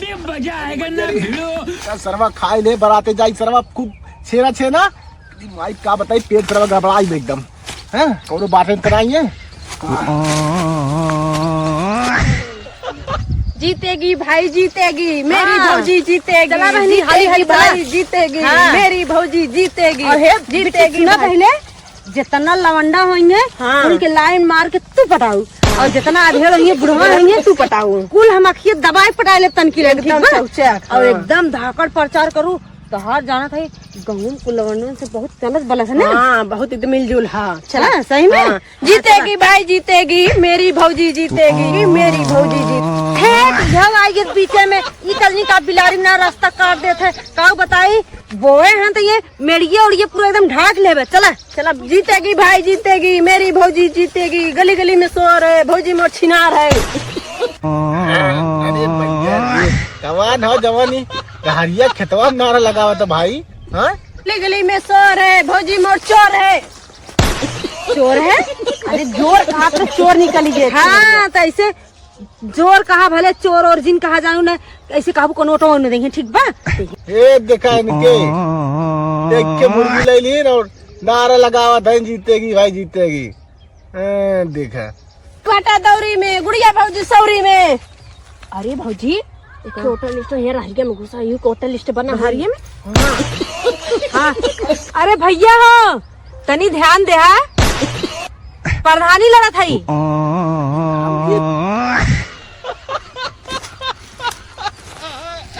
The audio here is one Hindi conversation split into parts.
अभी मजा आएगा ना भिड़ो। सरवा खाए ले बराते जाई सरवा खूब छेना छेना माई का बताई पेट सरवा गड़बड़ाई एकदम हैं कोनो बातें कराइए। जीतेगी भाई जीतेगी मेरी भौजी जीतेगी। चला बहनी हाली हाली भाई जीतेगी मेरी भौजी जीतेगी जीतेगी ना पहले जितना लवंडा होंगे उनके लाइन मार के तू पटाऊ और जितना अधेड़ होंगे बुढ़वा होंगे तू पटाऊ कुल हम अखिए दबाई पटा ले तनकी एकदम और एकदम धाकड़ प्रचार करूँ तो हार जाना था गहूम को लवंडों से बहुत गलत बलस है ना बहुत एकदम मिलजुल। हाँ चला सही में जीतेगी भाई जीतेगी मेरी भौजी जीतेगी मेरी भौजी जीत आएगी पीछे में ये कलनी का बिलारी ना रास्ता काट देते का बताई बोए हैं तो ये मेड़िए और ये पूरा एकदम ढाक ले चला चला जीतेगी भाई जीतेगी मेरी भौजी जीतेगी गली गली में शोर है भौजी मोर छिनार है। जवान हो जवानी हरिया खेतवा में नारा लगावा तो भाई हाँ गली गली में शोर है भौजी मोर चोर है। चोर है अरे जोर कहा तो चोर निकल गए। हाँ तो ऐसे जोर कहा भले चोर और जिन कहा जानू ना ऐसे कहा कोनो ऑटो में देंगे ठीक बा। ए देखा इनके देख के मुर्गी ले ली और नारा लगावा था जीतेगी भाई जीतेगी देखा काटा दौरी में गुड़िया भौजी सौरी में। अरे भौजी एक होटल लिस्ट है हरिया में घुसा यू होटल लिस्ट बना हरिया में। हाँ अरे भैया हो तनी ध्यान दे प्रधानी लड़ा था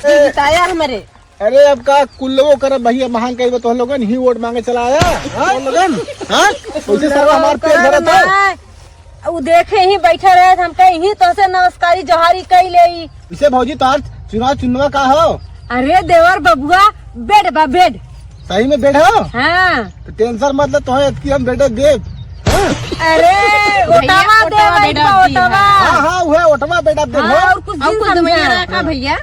बताया हमारे। अरे अब का कुल लोगों कर भैया महान कही तो हम लोग ही वोट मांगे चला आया लोगन हाँ सर्व हमारे पेट भरा था वो देखे ही बैठे रहे हम कहीं तो से नमस्कारी जोहारी कई ले इसे भौजी तार चुनाव चुनवा का हो। अरे देवर बबुआ बेड बा बेड सही में बेड हो। हाँ तो टेंशन मतलब तो है कि हम बेटा दे अरे ओटावा दे हाँ हाँ वो है ओटवा बेटा दे और कुछ दिन भैया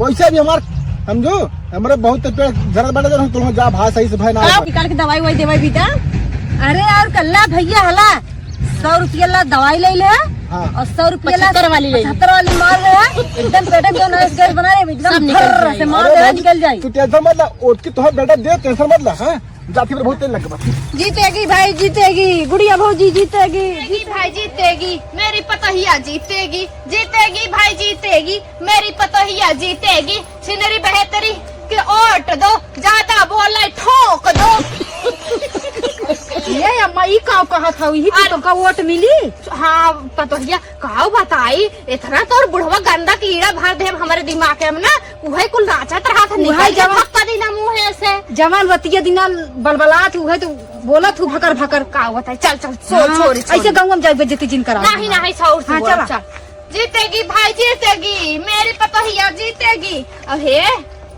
वैसे भी हमार समझो हमारे बहुत पेड़ जरूरत बड़े तुम जा भाई सही से भाई ना निकाल के दवाई वाई देवाई बेटा। अरे और कल्ला भैया हला 100 रुपया ला दवाई ले ले और 100 रुपया ला 75 वाली मार ले एकदम पेट में नस गैस बना रहे एकदम निकल से मार दे निकल जाए। तू टेंशन मत ला ओट की तो बेटा दे टेंशन मत ला हां जाती में बहुत तेल लग बस जीतेगी भाई जीतेगी गुड़िया भौजी जीतेगी भाई जीतेगी मेरी पतोहिया जीतेगी जीतेगी भाई जीतेगी मेरी पतोहिया जीतेगी सिनरी बेहतरी के ओट दो ज्यादा बोले ठोक दो। ये अम्मा ई काव कहा था वही तो का वोट मिली। हाँ पतोहिया काव बताई इतना तो बुढ़वा गंदा कीड़ा भर दे हमारे दिमाग में ना वही कुल नाचत रहा था निकल जा पक्का दिना मुंह से जवान बतिया दिना बलबलात हुए तो बोलत हूँ भकर भकर काव बताई चल चल छोड़ ऐसे गाँव में जाए बेइज्जती जिन करा नहीं नहीं सौर से बोल चल जीतेगी भाई जीतेगी मेरी पतोहिया जीतेगी। अहे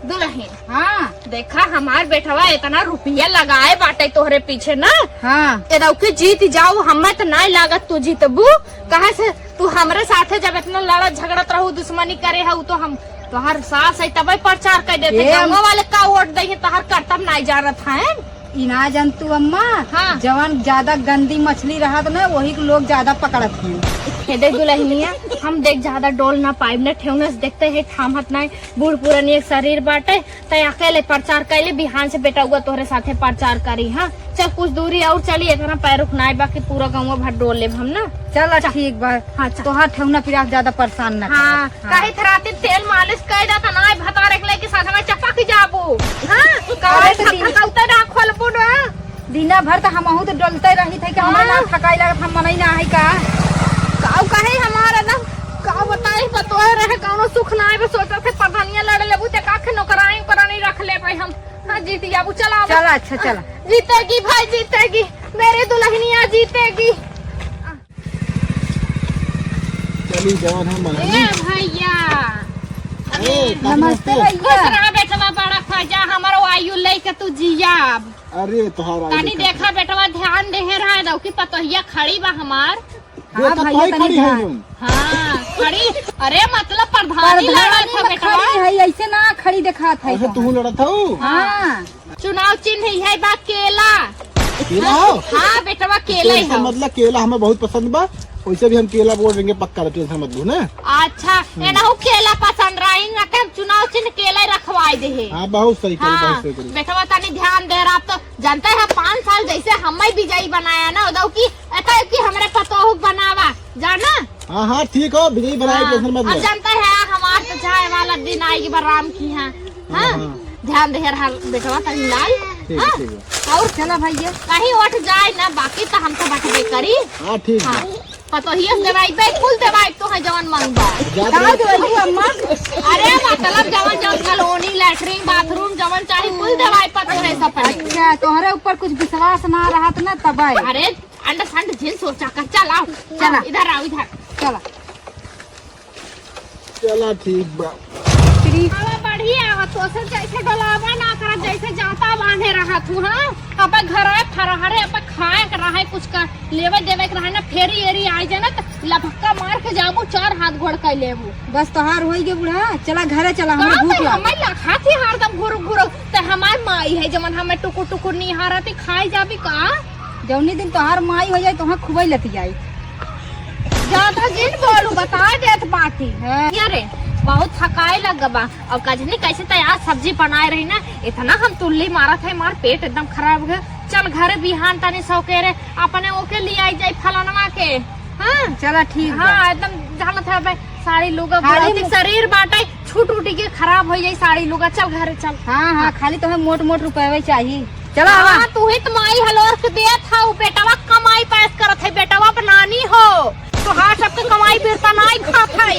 दुल्हन हाँ देखा हमार बेटवा इतना रुपया लगाए बाटे तोहरे पीछे ना हाँ के जीत जाओ हमें तो नहीं लागत तू जीतबू कहा से तू हमारे साथे जब इतना लड़ा झगड़त रहू दुश्मनी करे है तो हम तोहर सास है तब प्रचार कर देते गाँव वाले का वोट दे तोहर कर्तव्य नहीं जानत है इना जानतू अम्मा। हाँ जवान ज्यादा गंदी मछली रहा तो ना वही लोग ज्यादा पकड़त है। देख दुल्हनिया हम देख ज्यादा डोल ना पाइब न ठेवने से देखते है थामत नहीं बूढ़ पुरानी एक शरीर बाटे तो अकेले प्रचार कैले बिहान से बेटा हुआ तोहरे साथे प्रचार करी। हाँ चल कुछ दूरी और चली इतना पैर रुकना है बाकी पूरा गाँव भर डोल ले हम ना चल ठीक बा। हाँ तोहार ठेवना फिर ज्यादा परेशान न हाँ कहीं थराती तेल मालिश कर जाता ना भता रखले के साथ में चपक जाबू। हाँ खोलबू ना दिना भर तो हम तो डलते रही थे कि हमरा ना थकाई लगत हम मनई ना है का काऊ कहे हमारा ना का बताई बतोए रहे कौनो सुख ना है सोचा थे प्रधानिया लड़ लेबू ते काखे नौकराई करानी रख ले भाई हम। हाँ जीती जाबू चला चला अच्छा चला जीतेगी भाई जीतेगी मेरी दुल्हनिया जीतेगी। चली जवान हम भैया नमस्ते भैया बेटवा बड़ा खजा हमारो आयु लेके तू जियाब। अरे तोहार तनी देखा बेटवा ध्यान दे रहा है कि पतोहिया खड़ी बा हमार। हाँ भैया खड़ी है हाँ खड़ी अरे मतलब प्रधानी लड़ा था बेटवा है ऐसे ना खड़ी देखा था तू लड़ा था हाँ चुनाव चिन्ह है बा केला। केला हो हाँ बेटवा केला है मतलब केला हमें बहुत पसंद बा वैसे भी हम केला बोल देंगे पक्का, टेंशन मत लो ना। अच्छा एना केला पसंद रही ना के चुनाव चिन्ह केला रखवाई दे है। हाँ बहुत सही करी, हाँ, बहुत सही करी। बेटा तनी ध्यान दे रहा। तो जानते है 5 साल जैसे हमें विजयी बनाया ना उदौ की ऐसा कि हमारे पतोह बनावा जाना। हाँ हाँ ठीक हो, विजयी बनाए, टेंशन मत अब लो। जानते है हमारे तो चाय वाला दिन आएगी बराम की है। हाँ ध्यान दे रहा बेटवा तनी लाल। ठीक हाँ? है, ठीक है। और चला भैया कहीं उठ जाए ना बाकी तो हम तो बटबे करी। हाँ ठीक हाँ है। पतोहिया देवाई बे कुल देवाई तो है जवन मंगवा। ज्यादा कहाँ देवाई अम्मा? अरे मतलब जवन जवन कॉलोनी लैट्रिन बाथरूम जवन चाहे कुल देवाई पतो है सब पड़े। अच्छा तोहरे ऊपर कुछ विश्वास ना रहा ना तब आए। अरे अंडा संड झिल सोचा कर चल आओ चला। इधर आओ इधर चला चला ठीक बा। हवा बढ़िया है तो से जैसे डलावा ना कर जैसे जाता बांधे रहा तू। हाँ अब घर है फरहरे अब खाए के रहा है कुछ का लेवे देवे के रहा ना फेरी एरी आई जाए ना तो लपक्का मार के जाबू 4 हाथ घोड़ कर लेबू। बस तोहार होई गे बुढ़ा, चला घरे चला, हमें भूख लगा। हमें लखा थी हरदम घुर घुर तो हमार माई है जमन हमें टुकुर टुकुर निहारती खाई जाबी का। जौनी दिन तोहार माई हो जाए तो खुबई लती जाई। ज्यादा जिन बोलू बता देत बाटी हाँ। अरे बहुत थकाए लग बा और कजनी कैसे तैयार सब्जी बनाए रही ना इतना हम तुल्ली मारा थे मार पेट एकदम खराब हो गया। चल घर बिहान तनी सौके रे अपने ओके ले आई जाए फलानवा के। हाँ चला ठीक बा। हाँ एकदम जाना था भाई साड़ी लुगा शरीर बाटे छूट उटी के खराब हो जाए साड़ी लुगा। चल घरे चल। हाँ हाँ खाली तो मोट मोट रुपये चाहिए। चला हाँ तू ही तो माई हलोर के दे था बेटवा कमाई पैस करत है बेटवा बनानी हो तो हाँ सबके कमाई बेरता नहीं खात है।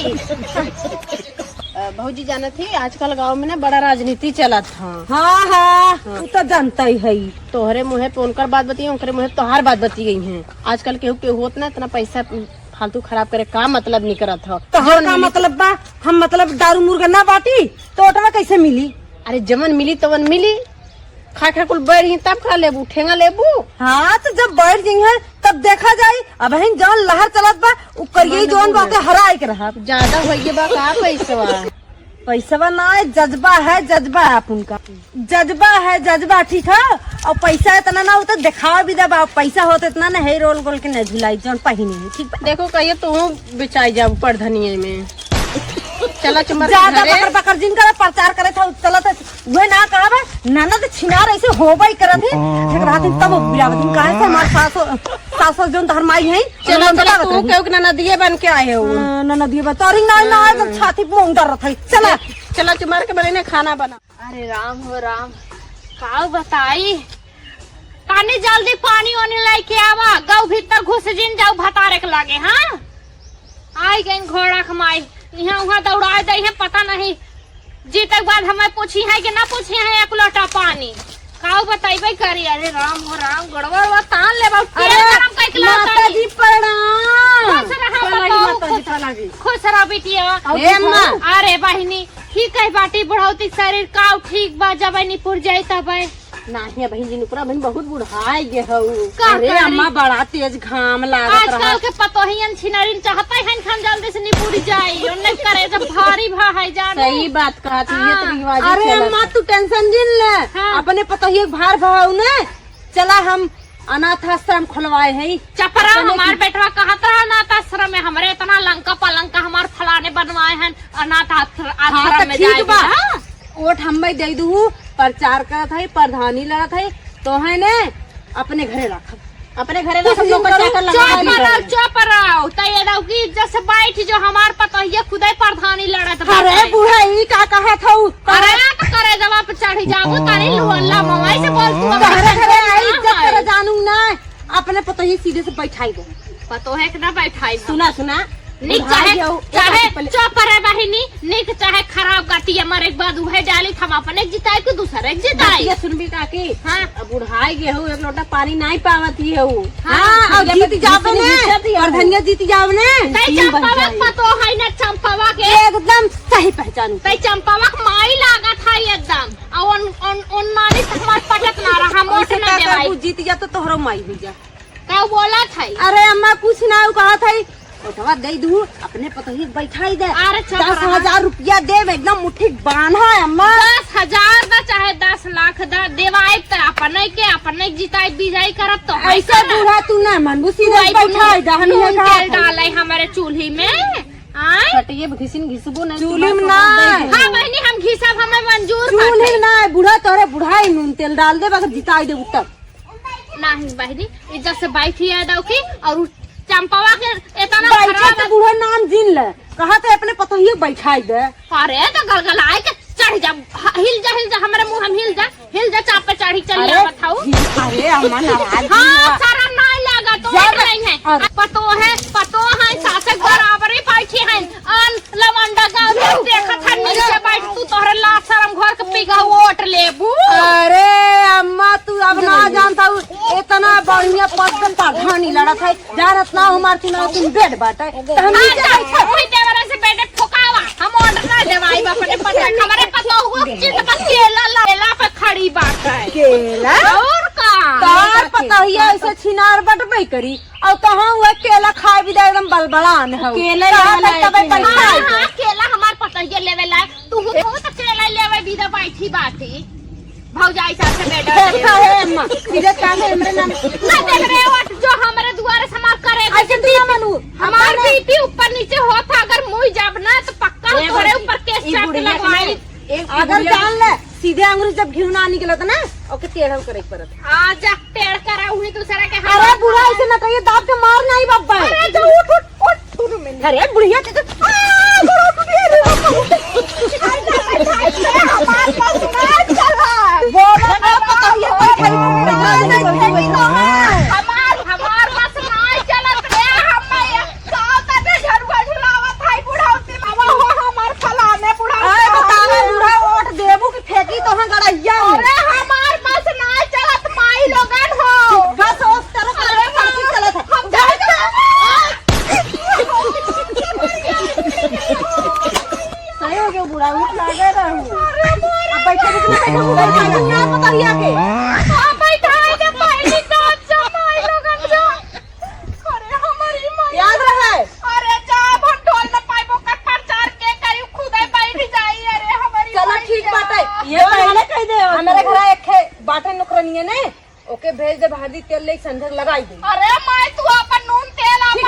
भौजी जाना थी आजकल गांव में ना बड़ा राजनीति चला था। हाँ हाँ तू तो जानता ही है। तोहरे मुँह पे उनकर बात बती उनके मुँह पे तोहार बात बती गई है। आजकल केहू केहू होत ना इतना पैसा फालतू खराब करे का मतलब नहीं करत हो। तो का मतलब बा हम मतलब दारू मुर्गा ना बाटी तो ओटवा कैसे मिली? अरे जमन मिली तवन मिली, खा खा कुल बैठ ही तब खा लेबू ठेंगा लेबू। हाँ तो जब बैठ गई है तब देखा जाये। अब जौन लहर चलत बा उ करिए जौन बाते हरा के रहा ज्यादा होइए बा का पैसा ना है जज्बा है, जज्बा है अपन का जज्बा है, जज्बा ठीक है। और पैसा इतना ना होता दिखावा भी दबा पैसा होता इतना ना है रोल गोल के न झुलाई जौन पहिनी है ठीक। देखो कहिए तू बिचाई जाऊ पढ़धनिये में चला चुमर ज्यादा बकर बकर जिनका प्रचार करे था चला था वह ना कहा बा नाना तो छिनार ऐसे होबई करत है रात तब बिरावती काहे से हमार सासो जोन धर माई है। चला चला तू केहू के नदिए बन के आए हो ना नदिए बा तोरी ना ना छाती पे डर रहा चला चला चुमर के बने ने खाना बना। अरे राम हो राम का बताई तानी जल्दी पानी वानी लेके आवा गौ भीतर घुस जिन जाऊ भतारे के लागे। हाँ आई गई घोड़ा खमाई यहाँ वहाँ दौड़ा दे है पता नहीं जीते बाद हमें पूछी है कि ना पूछी है एक लोटा पानी का बताइबे करी। अरे राम हो राम गड़बड़ तान ले माता जी प्रणाम खुश रह बिटिया। अरे बहिनी ठीक है बाटी बढ़ौती शरीर का ठीक बा जब निपुर जाये तब नहीं बहन जी नुपुरा बहन बहुत बुढ़ाई गे हऊ। अरे अम्मा बड़ा तेज घाम लागत रहा। आजकल के पतोहियन छिनरिन चाहते हैं खान जल्दी से निपुर जाए उन्हें करे जब भारी भा है जान। सही बात कहती है तो रिवाज। अरे अम्मा तू टेंशन जिन ले। हाँ। अपने पतोहिए भार भाव ने चला हम अनाथ आश्रम खुलवाए है। चपरा हमार बेटवा कहता है अनाथ आश्रम में हमारे इतना लंका पलंका हमार फलाने बनवाए हैं अनाथ आश्रम में जाए वोट हम दे दू प्रचार करत है प्रधानी लड़त है तो है ने अपने घरे रखब अपने घरे चुप रहो तैयार की जैसे बैठ जो हमार पतोहिया खुदे प्रधानी लड़त। अरे बूढ़ा ई का कहा था अरे तो करे जवाब चढ़ी जाबू तारी लुल्ला मवाई से बोल तू घरे आई इज्जत कर जानू ना अपने पतोही सीधे से बैठाई दो पतोहे के ना बैठाई। सुना सुना निक चाहे चुप रहे बहिनी निक चाहे खराब गाती मरे के बाद उहे डाली हम अपने जिताए को दूसरे जिताए। सुनबी काकी हाँ बुढ़ाई गे हो एक लोटा पानी नहीं पावती है वो। हाँ और जीती जावे ने और धनिया जीती जावे ने तई चंपावा पतो है ना चंपावा के एकदम सही पहचान तई चंपावा माई लागत है एकदम और उन मानी तक हमार पटक ना रहा मोट ना देवाई जीती जा तो तोहरो माई हो जा का बोला था। अरे अम्मा कुछ ना कहा था उठवा दे दू अपने पतोही बैठाई दे। अरे चल 10,000 रुपया दे एकदम मुट्ठी बांधा है अम्मा। 10,000 दा चाहे 10 लाख दा देवाई त अपने जिताई बिजाई करब तो ऐसे बूढ़ा तू ना मनबू सीधे बैठाई दे। हम तेल डाले हमारे चूल्ही में आय छटिए घिसिन घिसबो नहीं चूल्ही में ना। हां बहनी हम घिसब हमें मंजूर चूल्ही में ना बूढ़ा तोरे बुढ़ाई नून तेल डाल दे अगर जिताई दे उत्तर नहीं बहनी इज्जत से बैठी है दो की और चंपावा के इतना बैठा तो बूढ़ा नाम जिन ले कहा तो अपने पतोही बैठाई दे। अरे तो गलगलाए के चढ़ जा हिल जा हमारे मुंह हम हिल जा चाप पे चढ़ी चल जा बताओ। अरे अम्मा नाराज हां सारा नहीं लगा तो नहीं है पतो है सासे बराबर ही बैठी है अन लवंडा गांव देखा था नीचे बैठ तू तोहरे ला शर्म घर के पिगा वोट लेबू। अरे अम्मा तू अब ना जानता इतना बढ़िया पद पे प्रधानी लड़त है जानत ना हमार चुनाव तुम बेड बाटे तो हम नीचे बैठे ओही देवरा से बेटे ठोकावा हम ऑर्डर ना देवाई अपने पता खबरे पता हुआ चित पर केला पे खड़ी बात है केला और का तार पता ही ऐसे छिनार बटबे करी और कहां हुआ केला खाए भी दे एकदम बलबलान है केला केला हमार पता ये लेवे ला तू तो केला लेवे भी दे बैठी बाती भौजाई साथ से बेटा है अम्मा सीधे काम है हमरे नाम ना देख रहे हो जो हमारे द्वारे समार करेगा ऐसे तू ना मनू हमार बीपी ऊपर नीचे होता अगर मुई जब ना तो पक्का तोरे ऊपर केस चाट लगवाई अगर जान ले सीधे अंगूर जब घिउ ना निकलत ना ओके टेढ़ा करे पड़त आ जा टेढ़ करा हुई दूसरा के अरे बुढ़ा ऐसे ना कहिए दाब के मार नहीं बाबा अरे तो उठ अरे बुढ़िया हमार बस नहीं चलत रे हम गांव तक झड़ुआ झुलावत है बुढ़ाउती बाबा हो हमार फलाने बुढ़ाउती बतावे बुढ़ा वोट देबू कि फेंकी तो हां गड़ैया अरे हमार बस नहीं चलत माई लोगन हो बस उस तरफ चलत है हम जाए सही हो गया बुढ़ा उठ लागे रहू अब बैठे कितना बैठे बुढ़ा ना पता लिया के हां बैठा है जब पहली तो माई लोगन जो अरे हमारी माई याद रहे अरे जा हम ढोल न पाइबो का प्रचार के करी खुदे बैठ जाई अरे हमारी चलो ठीक बाटे ये पहले कह दे हमारे घर एक है बाटे नौकरानी ने ओके भेज दे भाजी तेल ले संधर लगाई दे। अरे माई तू अपन नून तेल अपन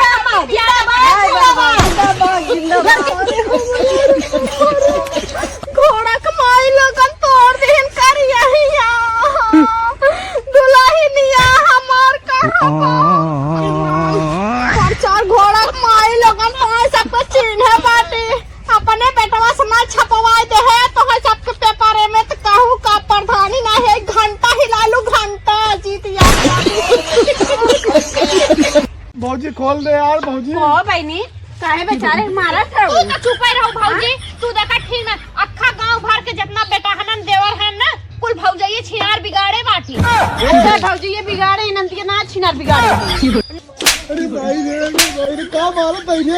घोड़ा कमाई लोगन तोड़ देन कर यही दुल्हनिया हमार प्रचार घोड़ा कमाई लोगन तो सबको चिन्ह बाटे अपने बेटवा से ना छपवाए दे है तो है सबके पेपर में तो कहूं का प्रधानी ना है घंटा हिलालू घंटा जीतिया भौजी खोल दे यार भौजी ओ बहनी काहे बेचारे मारा था तू तो चुप ही रहो भौजी तू देखा ठीक ना अक्खा गांव भर के जितना बेटा हनन देवर है ना कुल भौजाई छिनार बिगाड़े बाटी अच्छा भौजी ये बिगाड़े नंद के ना छिनार बिगाड़े अरे भाई रे का मारो पहले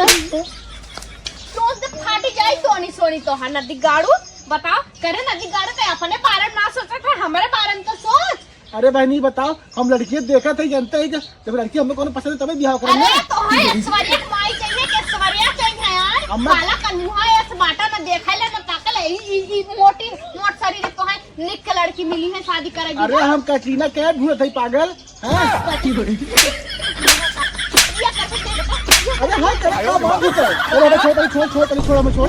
दोस्त फाटी जाई सोनी तो है नदी गाड़ू बताओ करे नदी गाड़ू पे अपने बारे में ना सोचा था हमारे बारे में तो सोच। अरे भाई नहीं बताओ हम लड़की देखा थे जानते हैं जब लड़की हमें कौन पसंद है तभी ब्याह करेंगे। अरे तो है ऐश्वर्या माई चाहिए कि ऐश्वर्या चाहिए यार काला कन्हुआ ऐसे बाटा ना देखा ले ना ताकल ई मोटी मोट शरीर तो है निक के लड़की मिली है शादी करेगी। अरे हम कैटरीना कैफ ढूंढे थे पागल अरे हाँ क्या बात है छोड़ हमें छोड़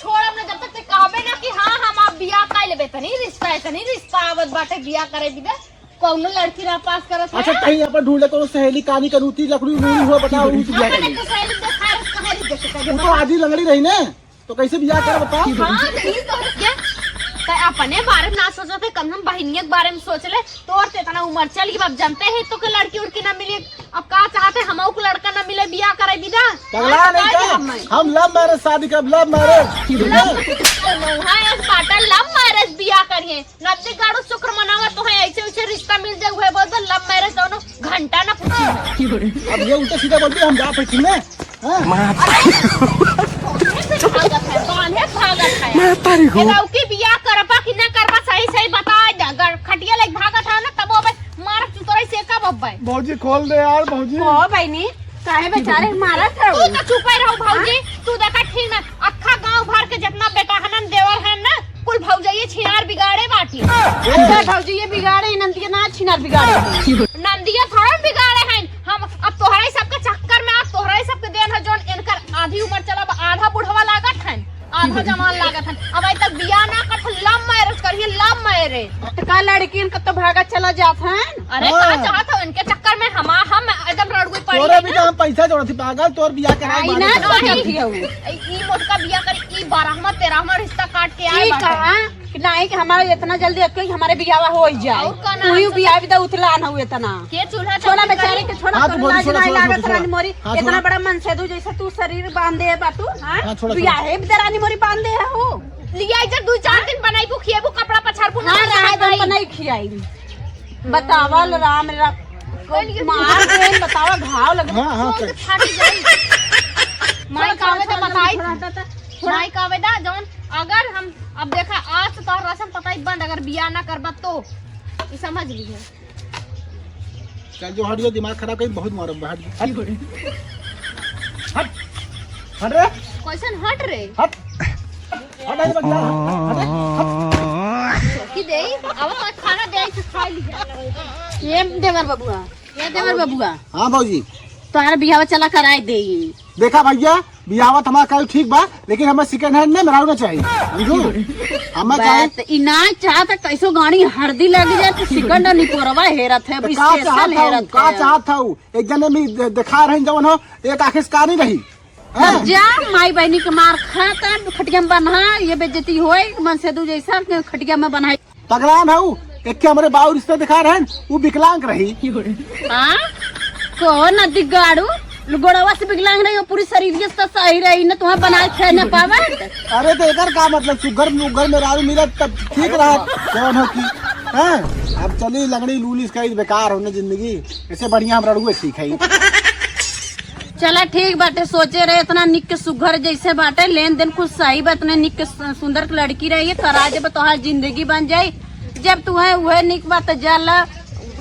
छोड़ हमने जब तक कहबे ना कि हाँ हम आप बियाह कर लेबे तनी रिश्ता आवत बाटे बियाह करे दिबे कौनो लड़की ना पास करत है। अच्छा कहीं यहाँ पर ढूंढे तो सहेली कानी कनूती लकड़ी उड़ी हो बताओ उस ब्याह अपने करेंगे तो सहेली देखा कहानी देखे वो तो आधी लंगड़ी रही ना तो कैसे ब्याह कर बताओ। हाँ नहीं तो क्या तो अपने बारे में ना सोचो थे कम हम बहनिया के बारे में सोच ले तो और इतना उम्र चली अब जानते हैं तो के लड़की उड़की ना मिले अब कहा चाहते हमको को लड़का ना मिले बियाह करे दीदा पगला नहीं क्या हम लव मैरिज शादी कर लव मैरिज लव मैरिज बियाह करिए नदी गाड़ू शुक्र मनावा तो है ऐसे वैसे रिश्ता मिल जाए हुए बोल लव मैरिज दोनों घंटा ना पूछी अब ये उल्टा सीधा बोलते हम जा सकते हैं की बियाह करबा कि ना करबा सही बता खटिया लाइक भागत है ना तब मार तुतरे से का बब्बा भौजी खोल दे यार भौजी ओ बहनी काहे बेचारे मारा था तू तो चुप रहो भौजी। तू देखा ठीक ना अक्खा गांव भर के जितना बेटा हनन देवर है ना कुल भौजाई छिनार बिगाड़े बाटी। अच्छा भौजी ये बिगाड़े नंदिया ना छिनार बिगाड़े नंदिया थोड़ा बिगाड़े हैं हम। अब तोहरे सबके चक्कर में अब तोहरे सबके देन है जोन इनकर आधी उम्र चला आधा बुढ़वा लागत है आधा जवान लागत है। अब अभी तक बियाह ना कर लव मैरिज करिए लव मैरिज। का लड़की इनका तो भागा चला जात है। अरे का चाहत हो इनके चक्कर में हम एकदम रड़गुई पड़ी तोरा भी हम पैसा जोड़ा थी पागल तोर बियाह कराई आई ना ई मोटका बियाह कर ई 12वां 13वां रिश्ता काट के आए कहा कि नहीं कि हमारे इतना जल्दी हमारे बियाह हो जाए। तू ही बियाह भी तो उतला ना हुए इतना के चूल्हा छोड़ा बेचारे के छोड़ा हाथ बोली, छोड़ा, छोड़ा, लागत छोड़ा, रानी मोरी हाथ इतना छोड़ा। बड़ा मनसेदू जैसे तू शरीर बांधे है बातू हाथ छोड़ा, बियाह है भी रानी मोरी बांधे है हो लिया इधर 2-4 दिन बनाई को खिएबू कपड़ा पछाड़बू ना रहा नहीं खियाई बतावल राम मार दे बतावा घाव लग हां हां फाट जाई। माई कावे तो बताई माई कावे दा जौन अगर हम अब देखा आज तो रसम पता बंद अगर बियाह ना करबा तो ई समझ लीजिए। चल जो हटियो दिमाग खराब कहीं बहुत मारो हट हट हट रे कैसन हट रे हट हट आइए बच्चा की दे अब मैं खाना दे से खा लीजिए। ये देवर बबुआ हां भौजी तोहरा बियाह चला कराए दे। देखा भैया बियाहत हमारा कल ठीक बा लेकिन हमें सेकंड हैंड में मेरा चाहिए समझू हमें चाहे इना चाहता कैसो गाड़ी हरदी लग जाए तो सिकंड नहीं पोरवा हेरत है का चाहत हूं का चाहत हूं एक जने में दिखा रहे जवन हो एक आंखें का नहीं रही तब जा माई बहनी के मार खाता खटिया में बना ये बेइज्जती होए मन से दू जैसा खटिया में बनाई पगलान हूं एक के हमारे बाऊ रिश्ते दिखा रहे वो विकलांग रही हां कौन नदी गाड़ू गोड़वा से विकलांग रही पूरी शरीर से सही रही ना तुम्हें बनाए खे न पावा। अरे तो एकर का मतलब सुगर में रारू मिला तब ठीक रहा कौन हो की हैं अब चली लगड़ी लूली इसका बेकार होने जिंदगी इससे बढ़िया हम रड़ुए ठीक है। चला ठीक बाटे सोचे रहे इतना निक के सुघर जैसे बाटे लेन देन कुछ सही बात नहीं निक के सुंदर लड़की रही है करा जब तोहार जिंदगी बन जाये जब तू है वह निक बात जाला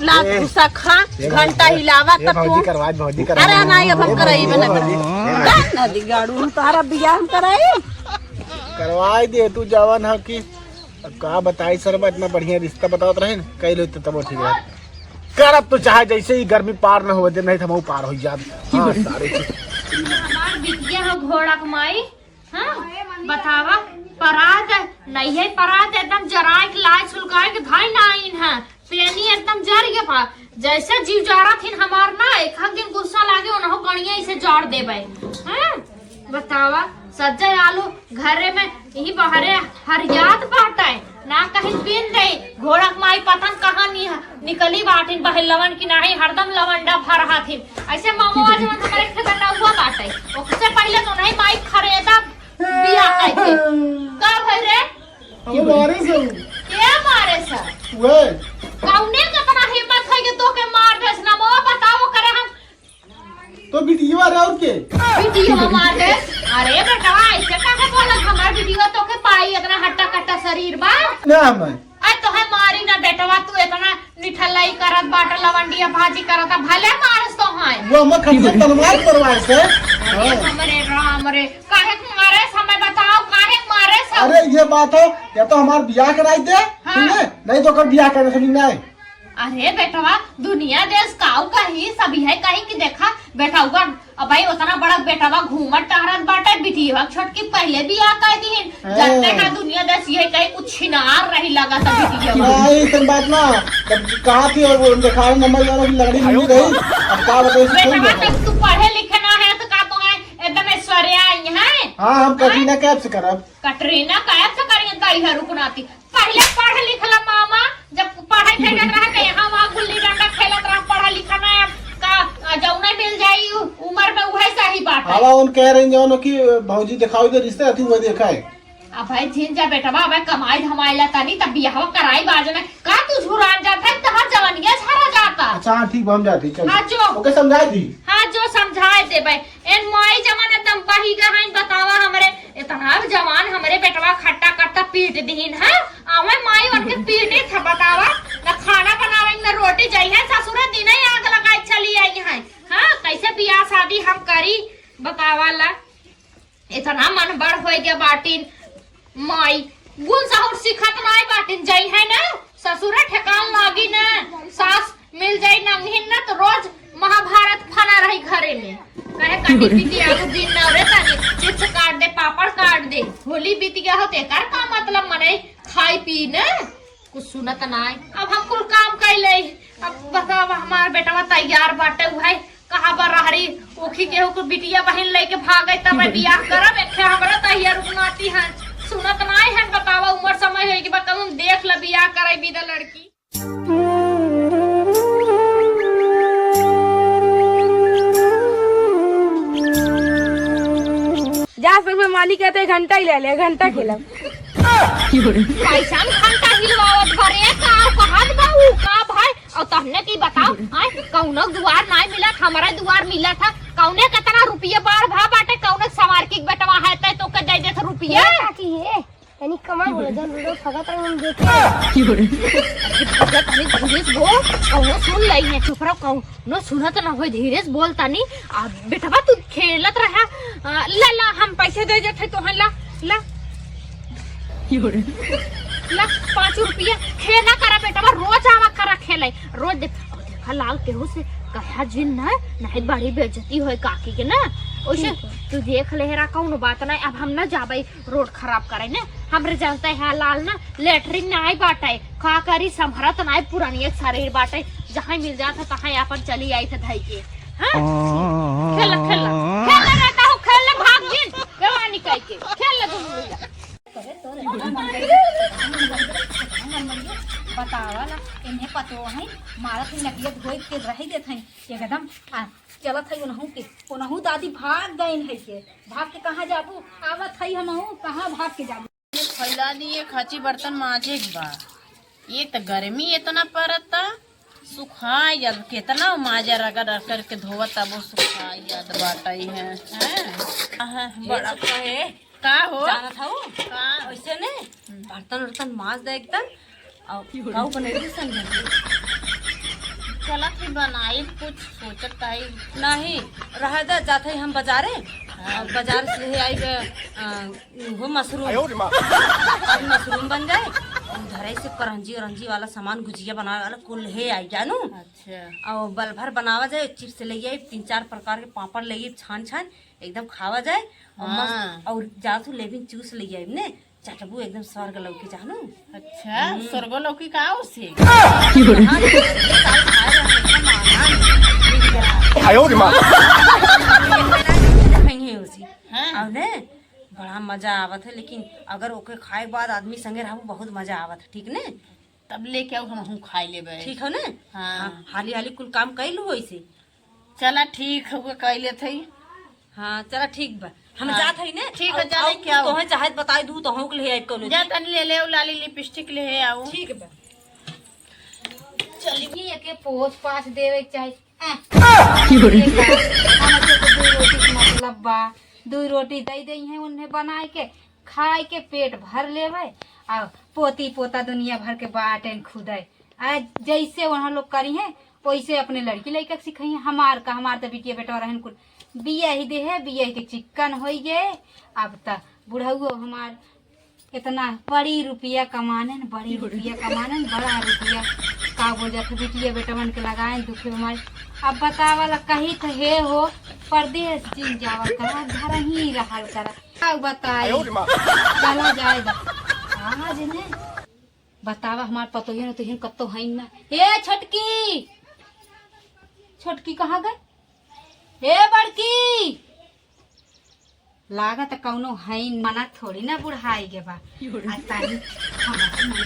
लाख गुस्सा खा घंटा हिलावा तब तू अरे नहीं अब हम कराई बना नदी गाड़ू तारा बियाह हम कराई करवाई दे तू जवान है कि का बताई सर इतना बढ़िया रिश्ता बताओ रहे न कई लो तब ठीक है कर अब तो चाहे जैसे ही गर्मी पार न हो दे नहीं तो हम पार हो जात हां सारे हमार बिटिया हो घोड़ा कमाई हां बतावा परात नहीं है परात एकदम जराए के लाए सुलगाए के धाई नाइन है पेनी एकदम जर गया पा जैसे जीव जारा थी हमार ना एक दिन गुस्सा लागे उन्हों गणिया इसे जोड़ देबे हैं बतावा सज्जा आलू घरे में यही बाहरे हरियात बाटे ना कहीं पीन दे घोड़क माई पतन कहाँ निकली बाटिन बहलवन की नाही हरदम लवंडा भरहा थी ऐसे मामूआ जवन हमारे ठगना हुआ बाटे उससे पहले तो नहीं माई खरेदा बिया कहते का भई रे हम मारे से के मारे सर वे कौने कितना हिम्मत है कि तो के मार देस ना मोआ बताओ करे हम तो वीडियो रे और के वीडियो मार दे अरे बेटा ऐसे काहे बोलत हमार वीडियो तो के पाई इतना हट्टा कट्टा शरीर बा ना हम आई तो है मारी ना बेटवा तू इतना निठलाई करत बाट लवंडिया भाजी करत भले मारस तो है वो हम खटिया तलवार परवार से हमरे राम रे काहे मारे समय बताओ काहे मारे सब अरे ये बात है या तो हमार बियाह कराई दे ठीक है नहीं तो कर बियाह करने से नहीं अरे बेटवा दुनिया देश काऊ कही सभी है कहीं कि देखा बेटा हुआ अब भाई उतना बड़ा बेटवा घूमत टहरत बाटे बिटिया छोटकी पहले भी आ कह दी जानते हैं दुनिया देश ये कहीं कुछ छिनार रही लगा था बिटिया नहीं इतनी बात ना कहा थी और वो दिखा नंबर वाला की लकड़ी नहीं रही अब क्या बताओ बेटवा तब तू पढ़े लिखे ना है तो का तो है एकदम ऐश्वर्या आई है हां हम कटरीना कैफ से करब कटरीना कैफ से करिए दाई है रुकनाती पहले पढ़ लिखला मामा जब पढ़ाई खेलत रहा के यहां वहां गुल्ली डंडा खेलत रहा पढ़ा लिखा ना का जौना मिल जाई उम्र में वह सही बात है। हवा उन कह रही जौन कि भौजी दिखाओ दे रिश्ते अति वो देखा है अब भाई झिन जा बेटा बा कमाई धमाईला तनी तब बियाह कराई बाज में का तू झुरान जाता है तहां जवानिया झरा जाता। अच्छा ठीक हम जाती चल हां जो ओके समझा दी हां जो समझाए दे भाई एन मोई जमाने दम बही गहन बतावा हमरे इतना जवान हमरे बेटवा खट्टा कट्टा पीट दीन है आवे माई उनके पीटे था बतावा ना खाना बनावे ना रोटी जाई है ससुर दिन ही आग लगाई चली आई है हां कैसे बियाह शादी माई गुण साहुर सिखत नाई बाटिन जाई है ना ससुरा ठेकान लागी ना सास मिल जाई नंगिन ना तो रोज महाभारत फना रही घरे में कहे कटी पीती आगू दिन न रे तनी चिप्स काट दे पापड़ काट दे होली बीत गया हो तेकर का मतलब मने खाई पी ना कुछ सुनत नाई अब हम कुल काम कैले अब बतावा हमार बेटा तैयार बाटे भाई कहां पर रहरी ओखी केहू को बिटिया बहन लेके भागे तब बियाह करब एखे हमरा तैयार रुकनाती है सुनत नाई है बतावा उम्र समय है कि बताऊं देख ल बियाह करे बिदा लड़की जा फिर मैं मालिक कहते हैं घंटा ही ले ले घंटा खेला पैसा घंटा हिलवावत भरे का कहत बाऊ का भाई और तहने की बताओ आय कौनो दुआर नहीं मिला हमारा दुआर मिला था कौने कितना रुपया बार भा बाटे कौने सवार की बेटवा है तै तो के दे दे रुपया काकी है यानी कमा बोले जब लोग फगत रंग हम देखे भगत हमें धीरे बोल कौनो सुन लई ने चुप रहो कौनो सुनत ना होय धीरे बोलता नहीं आ बेटवा तू खेलत रहा ला ला हम पैसे दे देते तो ला ला ला 5 रुपया खेला करा बेटवा रोज आवा करा खेले रोज देखा लाल केहू से कहा जिन ना नहीं बड़ी बेइज्जती होय काकी के ना ओसे तू देख लेहरा कौनो बात नहीं अब हम ना जाबे रोड खराब करे ना हमरे जानते है लाल ना लेटरिन नहीं बाटे का करी संभरत नहीं पुरानी एक शरीर बाटे जहां मिल जाता तहां अपन चली आई थे धई के हां खेल खेल खेल रहता हूं खेल भाग जिन बेवानी कह के खेल तुम लोग बतावा ला इन्हें पतो है मारा थी नकियत होई के रही देत है एकदम चलत है उनहु के उनहु दादी भाग गइन है के भाग के कहां जाबू आवत है हमहु कहां भाग के जाबू फैला दिए खाची बर्तन माजे के बा एक तो गर्मी इतना पड़ता सुखाई जब कितना माजा रगड़ करके धोवत तब वो सुखाई याद बाटाई है बड़ा है का हो जानत हूं का ऐसे ने बर्तन वर्तन माज दे एकदम और गाँव बनेगी समझ चलत ही बनाई कुछ सोचत आई नहीं रह दे जाते हम बाजारे बाजार से ले आई वो मशरूम मशरूम बन जाए उधर से करंजी औरंजी वाला सामान गुजिया बनावे वाला कुल है आई जानू अच्छा और बल भर बनावा जाए चिप्स ले आई 3-4 प्रकार के पापड़ ले छान छान एकदम खावा जाए और मस्त और जातू लेबिन जूस ले आई ने चटबू एकदम स्वर्ग लौकी जानू अच्छा स्वर्ग लौकी का उसे बड़ा मजा आवत है लेकिन अगर ओके खाए के बाद आदमी संगे रहू बहुत मजा आवत है ठीक ने तब लेके आओ हम खाई लेबे ठीक है ने हाँ हाली हाली कुल काम कैलू ऐसे चला ठीक है कैले थे हाँ चला ठीक बा हम हाँ, जात है ने ठीक है जाने क्या तोहे चाहत बताई दू तोहू के लिए कोनो जा तनी ले ले लाली लिपस्टिक ले आओ ठीक बा चलिए एके पोछ पाछ देवे के चाहिए मतलब बा 2 रोटी दे दई है उन्हें बनाए के खाए के पेट भर लेवे और पोती पोता दुनिया भर के बाटेन खुदे आज जैसे वहाँ लोग करी है वैसे अपने लड़की लड़का सिखाई हमार तो बिटिया बेटा रहन कुल बिया ही दे है बिया के चिकन हो गए अब तक बुढ़ऊ हमार इतना बड़ी रुपया कमाने बड़ी रुपया कमाने बड़ा रुपया का बोझा बिटिया बेटा बन के लगाए दुखे हमारे अब बतावाला कहीं तो हे हो परदेश जिन जावा करा घर ही रहल करा अब बताई चला जाएगा आज ने बतावा हमार पतो ही न तुहिन कत्तो है ना हे छोटकी छोटकी कहाँ गए हे बड़की लागत कौनो है मना थोड़ी ना बुढ़ाई के बा तानी हमारे मन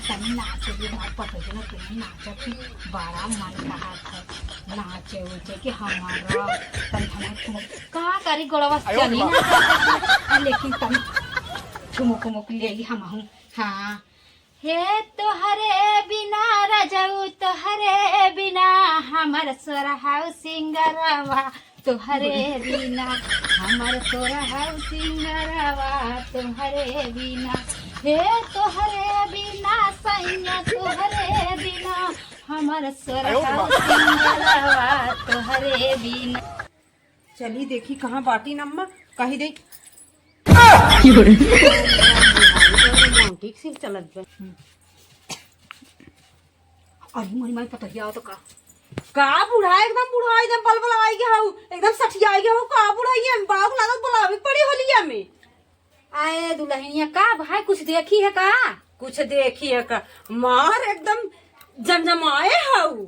तानी नाचे के बात पतो ही न तुहिन नाचे की बड़ा मन कहा था नाचे उचे कि हमारा तन हमारे का करी गोड़वा चली ना लेकिन तन ठुमुक मुक लेगी हम हूँ हाँ हे तोहरे बिना रजऊ तोहरे बिना हमर सोरहाउ सिंगरवा तोहरे बिना हमर सोरहाउ सिंगरवा तोहरे बिना हे तोहरे बिना सैया तोहरे बिना हमर सोरहाउ सिंगरवा तोहरे बिना चली देखी कहाँ बाटी नम्मा कही दे चलत बा। अरे मोरी माई पता तो का बुढ़ा एकदम बलबल आई गया हूँ, एकदम सठिया आई गया हूँ। का बुढ़ाई है बाग लागत बुलावे पड़ी होलिया में। आए दुल्हनिया का भाई कुछ देखी है का? कुछ देखी है का? मार एकदम जमजमाए हूँ।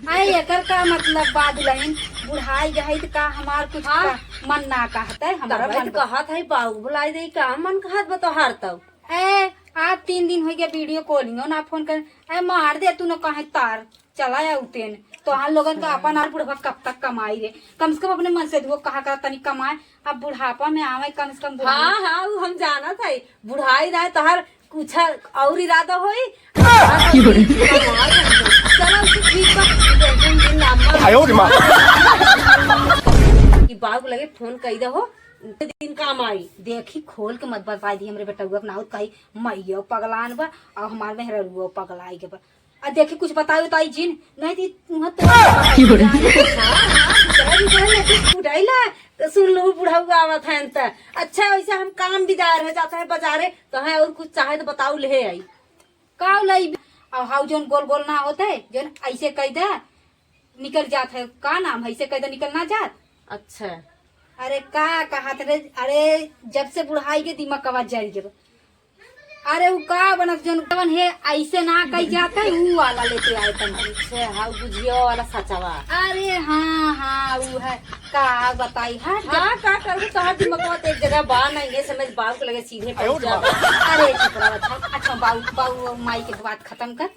आए एकर का मतलब बा दुल्हन बुढ़ाई गई तो का हमार कुछ का मन ना कहता है। हमारा मन कहत है बाबू बुलाई दे का मन कहत बतो हार तब। ए आज 3 दिन हो गया वीडियो कॉलिंग ना फोन कर। ए मार दे तू न कहे तार चला या उतेन तो हम लोगन का अपन आर बुढ़वा कब तक कमाई रे। कम से कम अपने मन से वो कहा कर तनी कमाए। अब बुढ़ापा में आवे कम से कम। हाँ हाँ वो हम जाना था बुढ़ाई रहे तो हर कुछ और इरादा होई। बाबू लगे फोन कही दो दिन काम आई देखी खोल के मत बता दी हमरे बेटा ना कही मैयो पगलान बा और हमार में रुआ पगलाई के बा। आ देखी कुछ बताई ताई जिन नहीं दी बुढ़ाईला तो सुन लो बुढ़ाऊ आवत है त अच्छा वैसे हम काम भी जा रहे जाता है बाजारे तो है और कुछ चाहे तो बताऊ ले आई का लाई। और हाउ जोन गोल गोल ना होता है जोन ऐसे कह दे निकल जात है का नाम ऐसे कह दे निकल ना जात। अच्छा अरे का कहत रे? अरे जब से बुढ़ाई के दिमाग आवाज जारी जब अरे वो का बनक जन है ऐसे ना कही जाता है वो वाला लेते आए तन से हाँ बुझियो वाला सचावा। अरे हाँ हाँ वो है का बताई है हाँ का करूँ कहा दिमाग एक जगह बा नहीं ये समझ बाबू को लगे सीधे पहुंच जा। अरे अच्छा बाबू माई के बात खत्म कर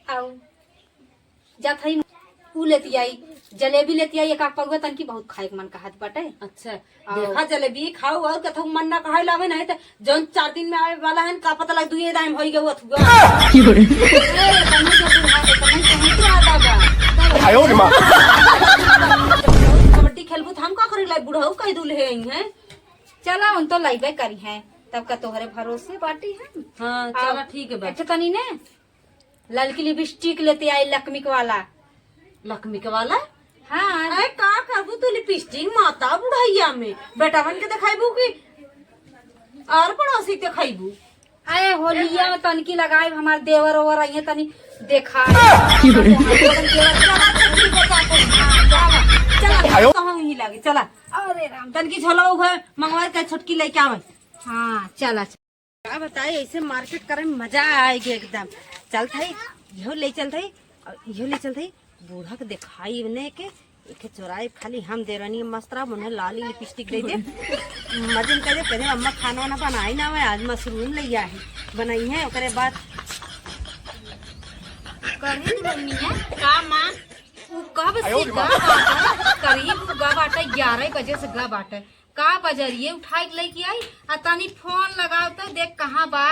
आओ जा थई ऊ लेती आई जलेबी लेती आई एक पगुआ तन की बहुत खाए मन का हाथ बाटे। अच्छा देखा जलेबी खाओ और कथो मन ना कहे लावे नहीं तो जौन 4 दिन में आवे वाला है का पता लग दुए दाम होई गयो अथुआ। कबड्डी खेलबू हम का करे लाई बुढ़ाऊ कह दूले हैं चला उन तो लाइबे करी है तब का तोहरे भरोसे बाटी है। हां चला ठीक है अच्छा तनी ने ललकी लिपस्टिक लेते आई लकमिक वाला हाँ अरे का करबू तू लिपस्टिक माता बुढ़ैया में बेटा बन के दिखाईबू की और पड़ोसी के खाईबू। अरे होलिया में तनकी लगाए हमार देवर ओवर आई तनी देखा चला ही लागे चला। अरे राम तनकी झोलो मंगवा के छोटकी लेके आवे। हाँ चला क्या बताए ऐसे मार्केट करे में मजा आएगी एकदम। चल थई यो ले चल थई बूढ़ा के दिखाई ने के चोराई खाली हम दे रही मस्तरा मुन्हे लाली लिपस्टिक दे दे मजन करे पहले अम्मा खाना वाना बनाई ना मैं आज मशरूम ले आए बनाई है ओकरे बाद करही नहीं बननी है का मां वो कब से करीब गा बाटे 11 बजे से गा बाटे का बजरिए उठाई लेके आई आ तनी फोन लगाओ तो देख कहाँ बा।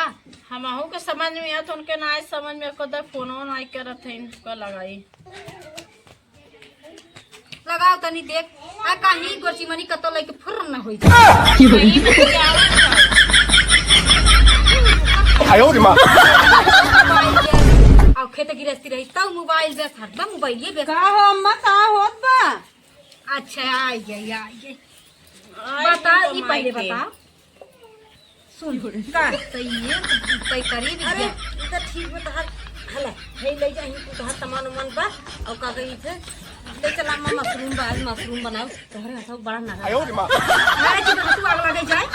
हमहू के समझ में आत उनके ना समझ में कदा फोनो ना करत है इनका लगाई लगाओ तनी देख आ कहीं गोची मनी कतो लेके फुर न होई आयो रे मां आ खेत गिरस्ती रही तब मोबाइल बे हरदम मोबाइल बे का हो अम्मा का होत बा। अच्छा आई गई बता ई पहले बता सुन का सही है तय करीब अरे इधर ठीक बता हला हे ले जाही तू तोहर सामान मन बा और का गई थे ले चला अम्मा मशरूम बनाओ तोहरे हाथ बड़ा ना आयो रे मां अरे जी तू आग लगे जाए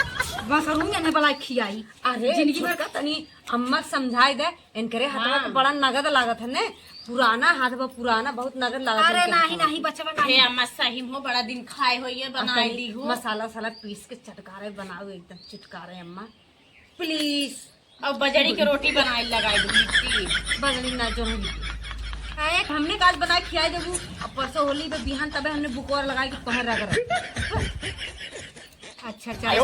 मशरूम ने बला खियाई। अरे जिंदगी भर का तनी अम्मा समझाई दे इनकरे हाथ में बड़ा नगद लागत है ने पुराना हाथ में पुराना बहुत नगद लागत। अरे नहीं बच्चा हे अम्मा सही हो बड़ा दिन खाए हो ये बनाई ली हो मसाला साला पीस के चटकारे बनाओ एकदम चिटकारे अम्मा प्लीज। अब बजरी के रोटी बनाई लगाई दूंगी बजरी ना जो एक हमने काज बनाए खियाई देबू अब परसों होली पे बिहान तबे हमने बुकोर लगाई के पहर रख अच्छा टाइट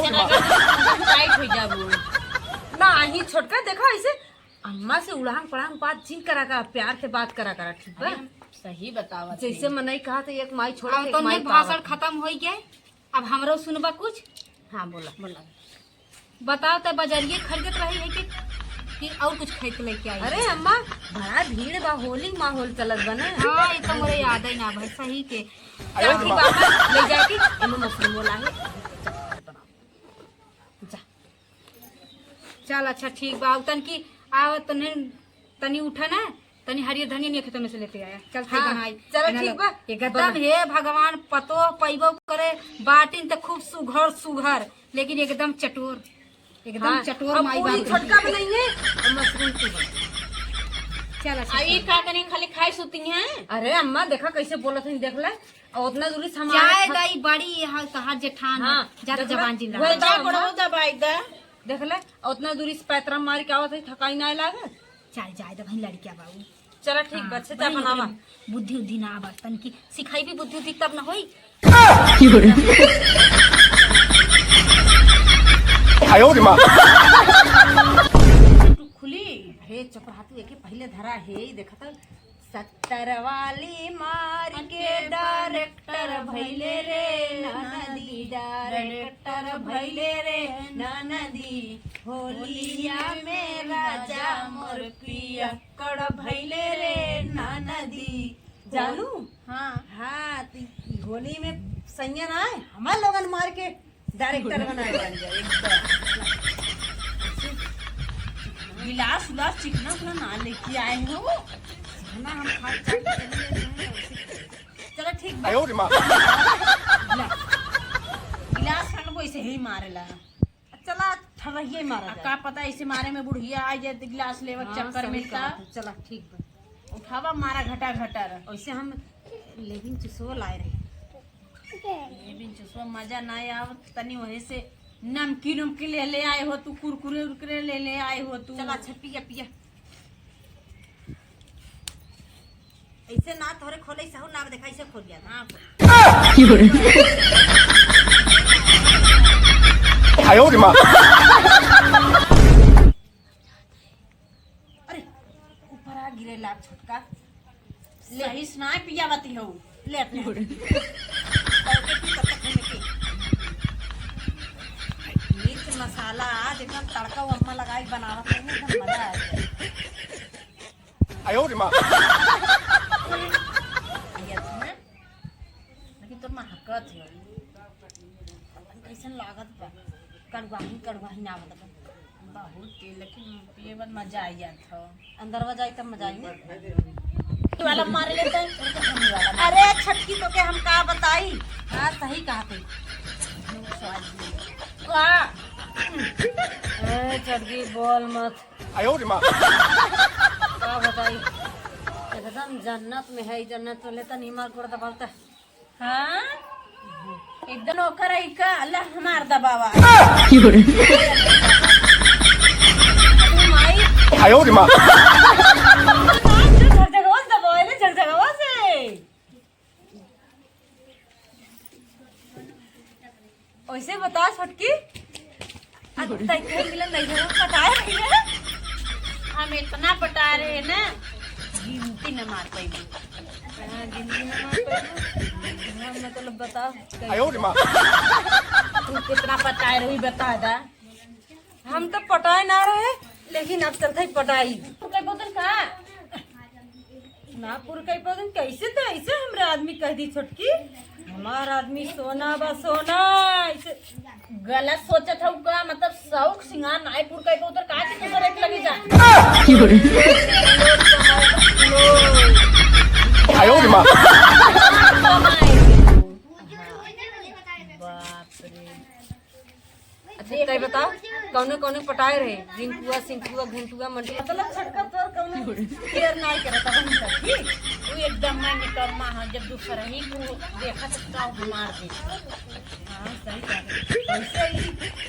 हो जाबू ना ही छोटका देखा ऐसे अम्मा से उड़ान पड़ान बात जी करा कर प्यार से बात करा ठीक है सही बतावा जैसे मनई कहा तो एक माई छोड़ के माई भाषण खत्म हो गया अब हमरो सुनबा कुछ। हाँ बोला बताओ तो बजरिए खरीदत रही है कि और कुछ खरीद के लेके आई। अरे अम्मा बड़ा भीड़ बा होली माहौल चलत बने। हाँ ये तो मोरे याद ही ना भाई सही के ले जाके एमे मशरूम बोला है चल अच्छा ठीक बा तन की आओ तनी उठा ना, तनी हरियर धनिया नहीं खेतों में से लेते आया। चल ठीक बनाई। चलो ठीक बा। एकदम हे भगवान पतो पैबो करे बाटिन त खूब सुघर सुघर, लेकिन एकदम चटोर, एकदम चटोर माई बाप। छोटका बनाइए और मशरूम की चल अभी का करें, खाली खाई सुती हैं। अरे अम्मा देखा कैसे बोलत है, देख ले। और उतना दूरी चाय सामान दाई बड़ी यहाँ कहा जेठान ज्यादा जबान जिंदा वही जा पड़ो दबाई दा। देख ले। और उतना दूरी से पैतरा मार के आवत है, थकाई ना लागे। चाय जाए तो भाई लड़किया बाबू चलो ठीक बा, अच्छे चाय बनावा। बुद्धि उद्धि ना आवा तन की सिखाई भी बुद्धि उद्धि तब ना होई। खुली हे चपराती के पहले धरा है, देखा था 70 वाली मार के डायरेक्टर भैले रे ननदी, डायरेक्टर भैले रे ननदी, होलिया में राजा मोर पिया कड़ भैले रे ननदी। जानू हाँ हाँ तो होली में संयन आए हमारे लोगन मार के डायरेक्टर बनाए बन जाए। गिलास उलास चिकना उकना ना लेके आए हो ना हम खा चलो ठीक बा। गिलास खान को ऐसे ही मारेला। चला ठरहिए मारा का पता ऐसे मारे में बुढ़िया आ जाए गिलास लेवे चक्कर में का चला ठीक बा। उठावा मारा घटा घटर। वैसे हम लेकिन चुसो लाए रहे, लेकिन चुसवा मजा ना आव तनी वहीं से नमकीन उमकीन ले आए हो तू, कुरकुरे उरकुरे ले आए हो तू। चला अच्छा पिया पिया। ऐसे ना थोड़े खोले सहु ना देखा ऐसे खोल दिया हाँ अरे ऊपर आ गिरे लाभ छोटका सही सुनाए पिया बती हो ले अपने मिर्च मसाला आज एकदम तड़का अम्मा लगाई बनावत है एकदम मजा आ गया। लेकिन तो महकत है कैसन लागत बा, कड़वाही ना बता बहुत तेल, लेकिन पिए में मजा आ जाता है। अंदर में जाए तब मजा आई वाला मार लेते हैं। अरे छटकी तो के हम का बताई। हाँ सही कहा थे। छटकी बोल मत का बताई, एकदम जन्नत में है। जन्नत तो लेता नहीं मार पड़ता बोलता। हाँ एकदम ओकर है का अल्लाह हमार दबावा। वैसे बता छटकी मिलन नहीं पटाए हम इतना पटा रहे हैं ना गिनती न मार पाई। गिनती में मार पाई मतलब बता तू कितना पटाए रही बता दा। हम तो पटाए ना रहे, लेकिन अब चलते पटाई कई बोतल का ना पूरा कई पौधन कैसे तो ऐसे हमरे आदमी कह दी छोटकी, हमारा आदमी सोना बा सोना ऐसे गलत सोचत हूँ का, मतलब शौक सिंगार नाईपुर कई बोतल का दूसरे एक लगे जा। अच्छा तय बता कौने कौने पटाए रहे, रिंकुआ सिंकुआ घुंटुआ मंटुआ मतलब छटका तोर कौने केयर नहीं करता हम ठीक। तू एकदम मैं निकम्मा है, जब दूसरा ही को देखा सकता हूँ मार दे। हाँ सही कहा। ऐसे ही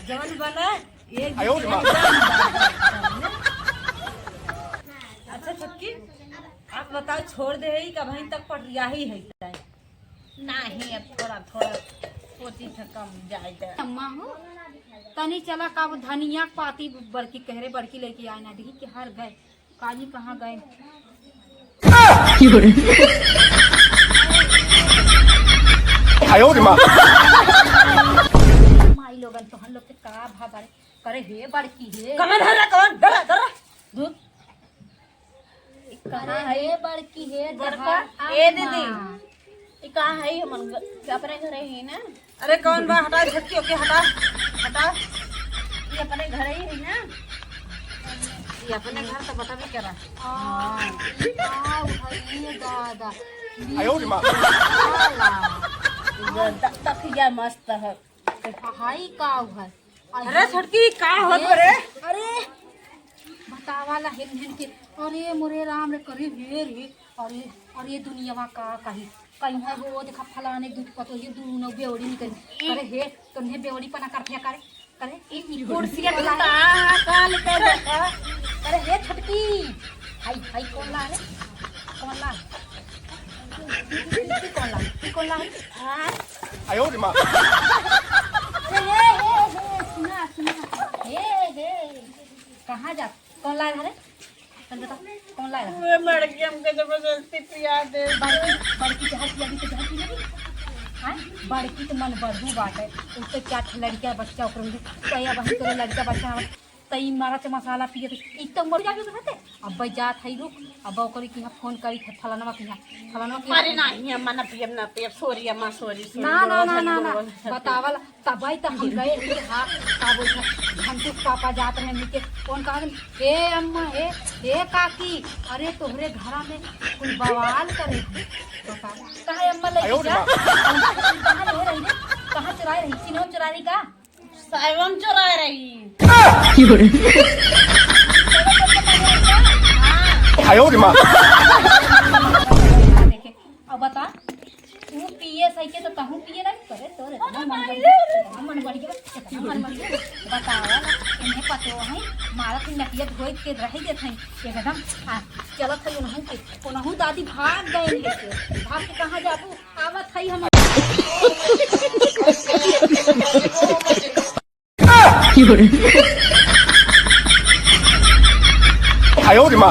जवन बना एक अच्छा छटकी आप बताओ छोड़ दे है का भाई तक पटिया ही है नहीं अब थोड़ा थोड़ा सोची था कम जाएगा। अम्मा हो तनी चला का धनिया पाती बड़की कहरे बड़की लेके आए ना देखी कि हर गए काजी कहाँ गए। माई लोगन तो हम लोग के का भाव करे हे बड़की हे कमन धरा कौन धरा धरा दूध कहाँ है बड़की हे बड़का ए दीदी ये कहाँ है हमन अपने घरे ही ना। अरे कौन बा हटा छटकी ओके हटा हटा ये अपने घरे ही है ना। ये अपने घर तो बता भी करा दादा तकिया मस्त है। हाई का है अरे छटकी का होत रे अरे बतावाला हेन हेन के अरे मोरे राम रे करे हे रे अरे अरे दुनियावा का कही कहीं है वो देखा फलाने दूध पतो ये दूनो बेवड़ी निकली अरे हे तुमने बेवड़ी पना कर फेंका करे करे ई कुर्सी ला काल के देखा अरे हे छटकी हाई हाई कौन ला रे कौन ला कौन ला आयो रे मां सुना सुना हे कहाँ जा कौन लाया था रे बता कौन लाया वे लड़की हमके जबरदस्ती पिया दे। बड़की जहाज पिया तो जहाज पिया हाँ बड़की तो मन बढ़ू बात है उससे क्या लड़किया बच्चा ऊपर कया बहन तो लड़का बच्चा तई मारा च मसाला पिए तो एक तो मर जाके रहते अब भाई जात है रुक अब करी कि फोन करी फलाना की अरे नहीं अम्मा ना पियब सॉरी अम्मा सॉरी ना ना ना ना ना बतावल तबाई तो हम गए थे हाँ का बोलते घंटे पापा जात रहे नीचे कौन कहा हे अम्मा हे काकी अरे तोहरे घरा में कुल बवाल करे कहा अम्मा ले जा कहाँ रह रही है कहाँ चुराई रही सिनेमा चुरा रही का साइबम चुरा रही आयो रे मां देखे अब बता तू पिए सही के तो कहूँ पिए नहीं करे तोरे मन बढ़ गया बतावा इन्हें पतो है मारा की नकियत होई के रह देत है एकदम चलत है उन्हों के उन्हों दादी भाग गए लेके भाग के कहाँ जाबू आवत है हम आयो रे मां